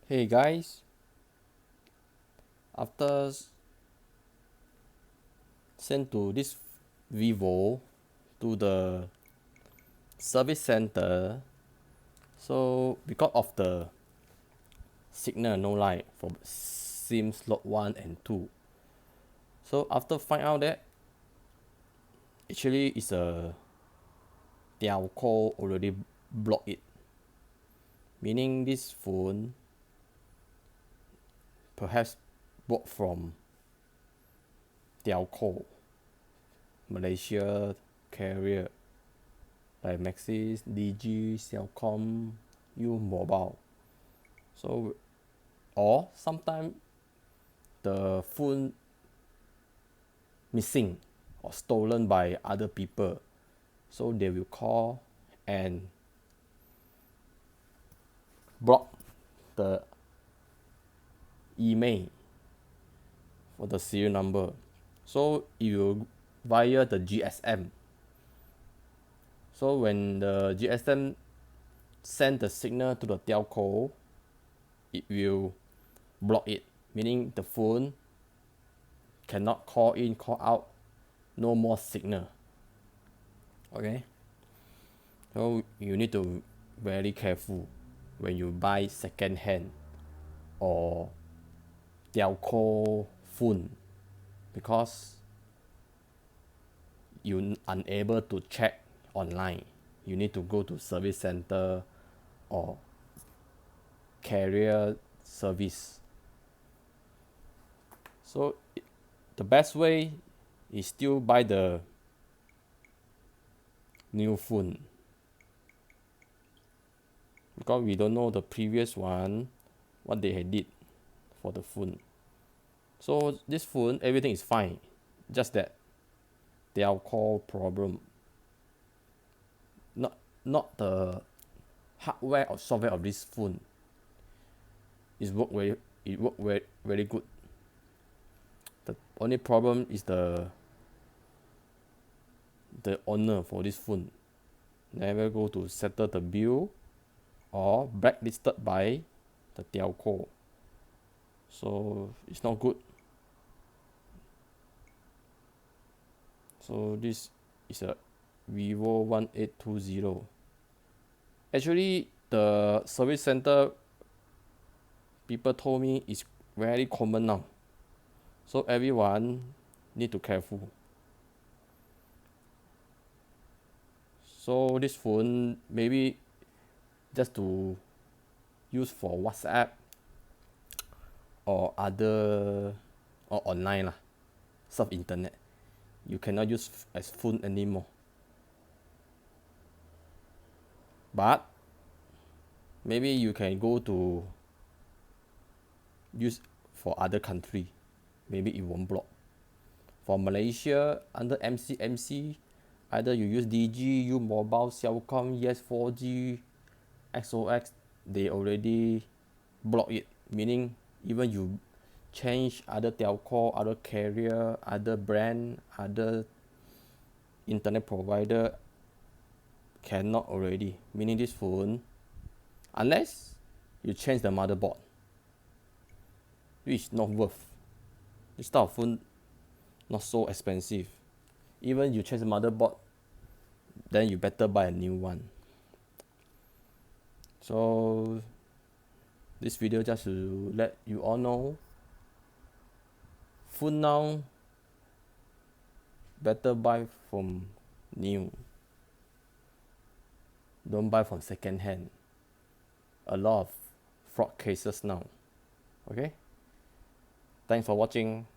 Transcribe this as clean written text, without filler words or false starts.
Hey guys, after sent to this Vivo to the service center, so because of the signal no light for SIM slot 1 and 2. So after find out that actually is a Telco already blocked it, meaning this phone perhaps bought from Telco Malaysia carrier like Maxis, DG, Celcom, U Mobile. So or sometimes the phone missing or stolen by other people, so they will call and block the Imei for the serial number. So you via the GSM. So when the GSM send the signal to the telco, it will block it, meaning the phone cannot call in, call out, no more signal. Okay, so you need to very careful when you buy second hand or telco phone, because you unable to check online. You need to go to service center or carrier service. So the best way is still buy the new phone, because we don't know the previous one what they had did for the phone. So this phone everything is fine, just that telco problem, not the hardware or software of this phone. It work very good. The only problem is the owner for this phone never go to settle the bill or blacklisted by the telco, so it's not good. So this is a Vivo 1820. Actually the service center people told me it's very common now, so everyone need to careful. So this phone maybe just to use for WhatsApp or other or online lah, surf internet. You cannot use as phone anymore. But maybe you can go to use for other country, maybe it won't block. For Malaysia under MCMC, either you use DG, U Mobile, Celcom, Yes 4G, XOX, they already block it, meaning even you change other telco, other carrier, other brand, other internet provider, cannot already, meaning this phone, unless you change the motherboard, which is not worth. This type of phone not so expensive. Even you change the motherboard, then you better buy a new one. So this video just to let you all know, phone now better buy from new, don't buy from second hand. A lot of fraud cases now. Okay, thanks for watching.